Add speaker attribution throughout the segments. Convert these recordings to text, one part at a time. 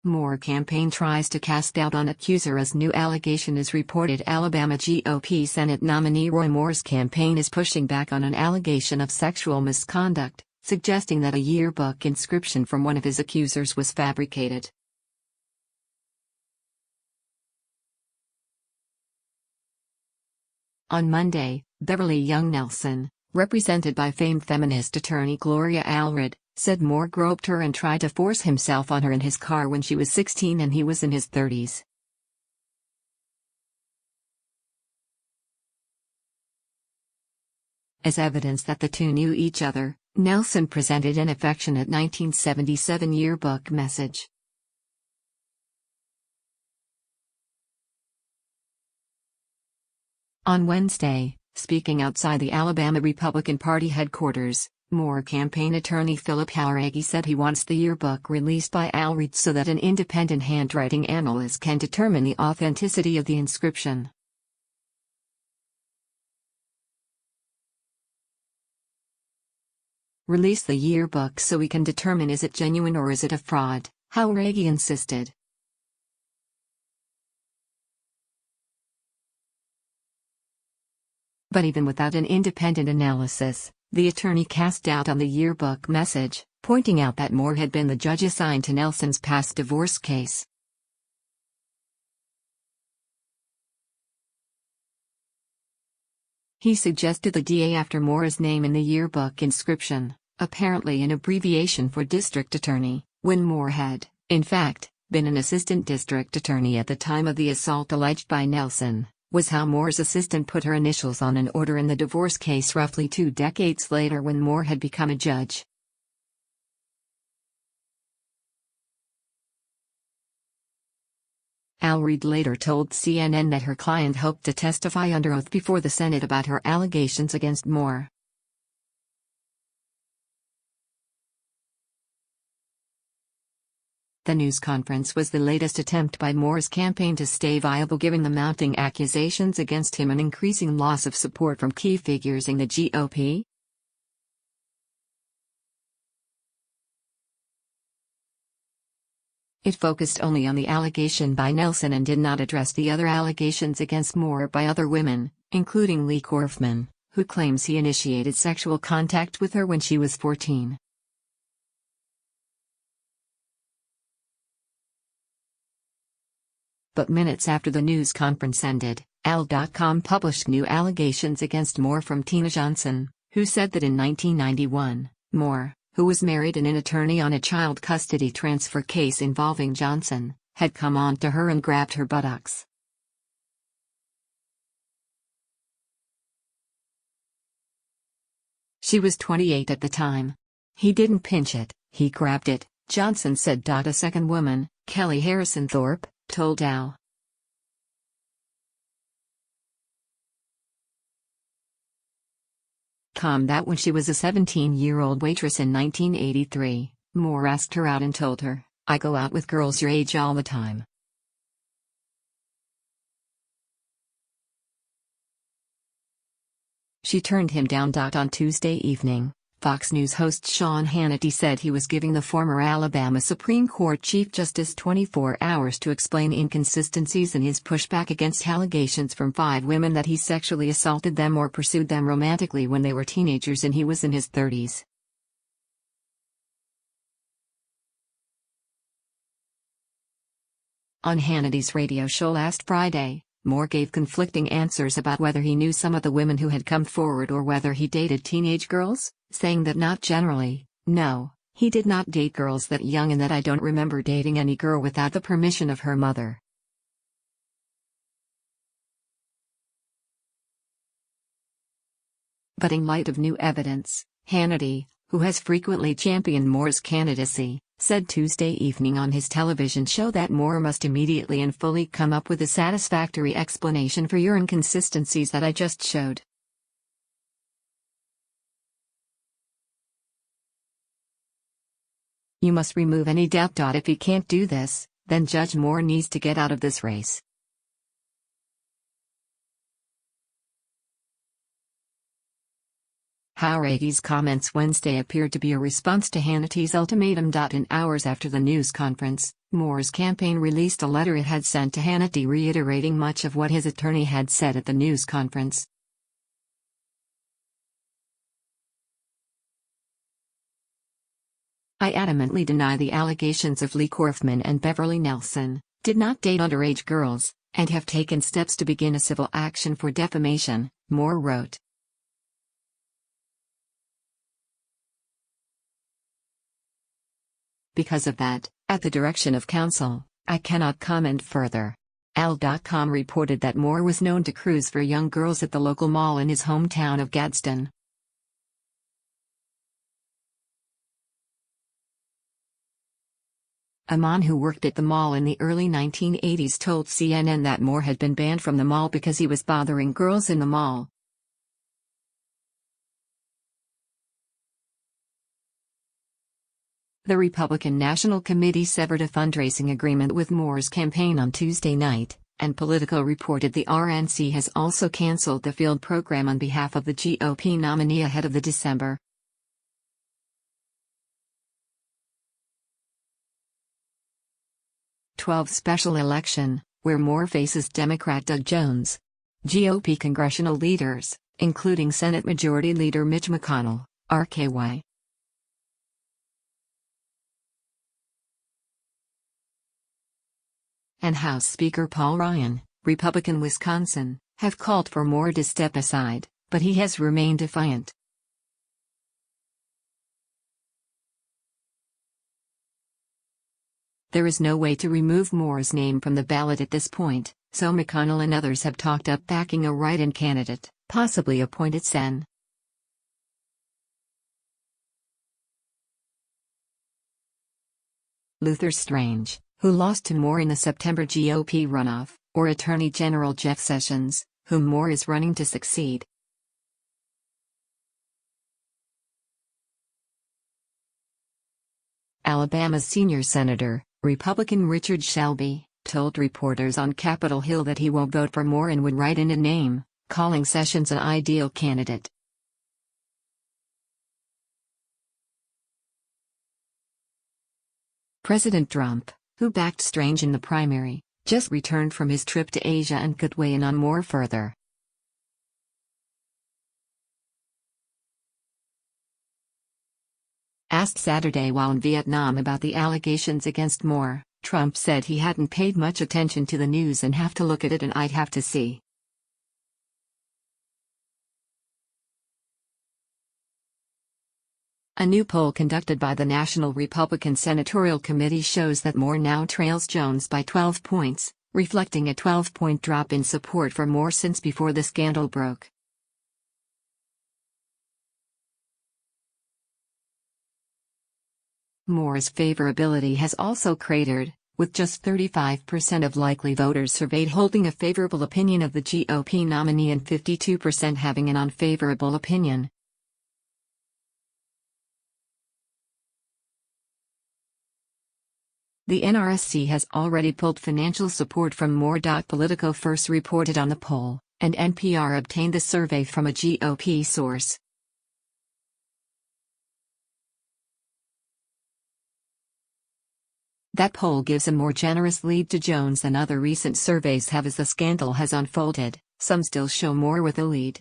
Speaker 1: Moore campaign tries to cast doubt on accuser as new allegation is reported. Alabama GOP Senate nominee Roy Moore's campaign is pushing back on an allegation of sexual misconduct, suggesting that a yearbook inscription from one of his accusers was fabricated. On Monday, Beverly Young Nelson, represented by famed feminist attorney Gloria Allred, said Moore groped her and tried to force himself on her in his car when she was 16 and he was in his 30s. As evidence that the two knew each other, Nelson presented an affectionate 1977 yearbook message. On Wednesday, speaking outside the Alabama Republican Party headquarters, Moore campaign attorney Phillip Jauregui said he wants the yearbook released by Allred so that an independent handwriting analyst can determine the authenticity of the inscription. Release the yearbook so we can determine is it genuine or is it a fraud, Jauregui insisted. But even without an independent analysis, the attorney cast doubt on the yearbook message, pointing out that Moore had been the judge assigned to Nelson's past divorce case. He suggested the DA after Moore's name in the yearbook inscription, apparently an abbreviation for district attorney, when Moore had, in fact, been an assistant district attorney at the time of the assault alleged by Nelson, was how Moore's assistant put her initials on an order in the divorce case roughly 2 decades later when Moore had become a judge. Allred later told CNN that her client hoped to testify under oath before the Senate about her allegations against Moore. The news conference was the latest attempt by Moore's campaign to stay viable given the mounting accusations against him and increasing loss of support from key figures in the GOP. It focused only on the allegation by Nelson and did not address the other allegations against Moore by other women, including Leigh Corfman, who claims he initiated sexual contact with her when she was 14. But minutes after the news conference ended, down.On published new allegations against Moore from Tina Johnson, who said that in 1991, Moore, who was married and an attorney on a child custody transfer case involving Johnson, had come on to her and grabbed her buttocks. She was 28 at the time. He didn't pinch it, he grabbed it, Johnson said. A second woman, Kelly Harrison Thorp, told Dow. That when she was a 17-year-old waitress in 1983, Moore asked her out and told her, "I go out with girls your age all the time." She turned him down. On Tuesday evening, Fox News host Sean Hannity said he was giving the former Alabama Supreme Court Chief Justice 24 hours to explain inconsistencies in his pushback against allegations from 5 women that he sexually assaulted them or pursued them romantically when they were teenagers and he was in his 30s. On Hannity's radio show last Friday, Moore gave conflicting answers about whether he knew some of the women who had come forward or whether he dated teenage girls, saying that not generally, no, he did not date girls that young and that I don't remember dating any girl without the permission of her mother. But in light of new evidence, Hannity, who has frequently championed Moore's candidacy, said Tuesday evening on his television show that Moore must immediately and fully come up with a satisfactory explanation for your inconsistencies that I just showed. You must remove any doubt. If he can't do this, then Judge Moore needs to get out of this race. Jauregui's comments Wednesday appeared to be a response to Hannity's ultimatum. In hours after the news conference, Moore's campaign released a letter it had sent to Hannity reiterating much of what his attorney had said at the news conference. I adamantly deny the allegations of Leigh Corfman and Beverly Nelson, did not date underage girls, and have taken steps to begin a civil action for defamation, Moore wrote. Because of that, at the direction of counsel, I cannot comment further. Al.com reported that Moore was known to cruise for young girls at the local mall in his hometown of Gadsden. A man who worked at the mall in the early 1980s told CNN that Moore had been banned from the mall because he was bothering girls in the mall. The Republican National Committee severed a fundraising agreement with Moore's campaign on Tuesday night, and Politico reported the RNC has also canceled the field program on behalf of the GOP nominee ahead of the December 12 special election, where Moore faces Democrat Doug Jones. GOP congressional leaders, including Senate Majority Leader Mitch McConnell, RKY. And House Speaker Paul Ryan, Republican Wisconsin, have called for Moore to step aside, but he has remained defiant. There is no way to remove Moore's name from the ballot at this point, so McConnell and others have talked up backing a write-in candidate, possibly appointed Sen. Luther Strange, who lost to Moore in the September GOP runoff, or Attorney General Jeff Sessions, whom Moore is running to succeed. Alabama's senior senator, Republican Richard Shelby, told reporters on Capitol Hill that he won't vote for Moore and would write in a name, calling Sessions an ideal candidate. President Trump, who backed Strange in the primary, just returned from his trip to Asia and could weigh in on Moore further. Asked Saturday while in Vietnam about the allegations against Moore, Trump said he hadn't paid much attention to the news and have to look at it and I'd have to see. A new poll conducted by the National Republican Senatorial Committee shows that Moore now trails Jones by 12 points, reflecting a 12-point drop in support for Moore since before the scandal broke. Moore's favorability has also cratered, with just 35% of likely voters surveyed holding a favorable opinion of the GOP nominee and 52% having an unfavorable opinion. The NRSC has already pulled financial support from Moore. Politico first reported on the poll, and NPR obtained the survey from a GOP source. That poll gives a more generous lead to Jones than other recent surveys have as the scandal has unfolded. Some still show Moore with a lead.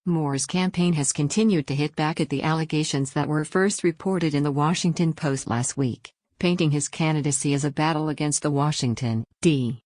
Speaker 1: Moore's campaign has continued to hit back at the allegations that were first reported in the Washington Post last week, painting his candidacy as a battle against the Washington, D.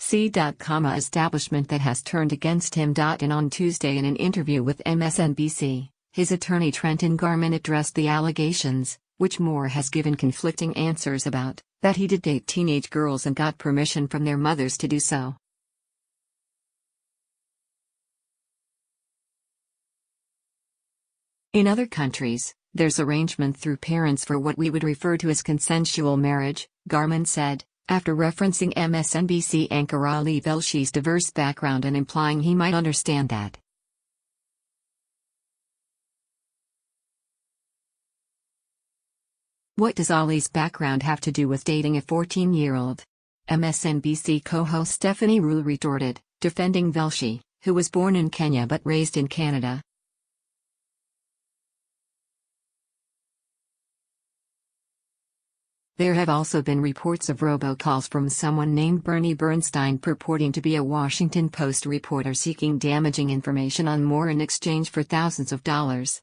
Speaker 1: C. establishment that has turned against him. And on Tuesday in an interview with MSNBC, his attorney Trenton Garman addressed the allegations, which Moore has given conflicting answers about, that he did date teenage girls and got permission from their mothers to do so. In other countries, there's arrangement through parents for what we would refer to as consensual marriage, Garman said, after referencing MSNBC anchor Ali Velshi's diverse background and implying he might understand that. What does Ollie's background have to do with dating a 14-year-old? MSNBC co-host Stephanie Rue retorted, defending Velshi, who was born in Kenya but raised in Canada. There have also been reports of robocalls from someone named Bernie Bernstein purporting to be a Washington Post reporter seeking damaging information on Moore in exchange for thousands of dollars.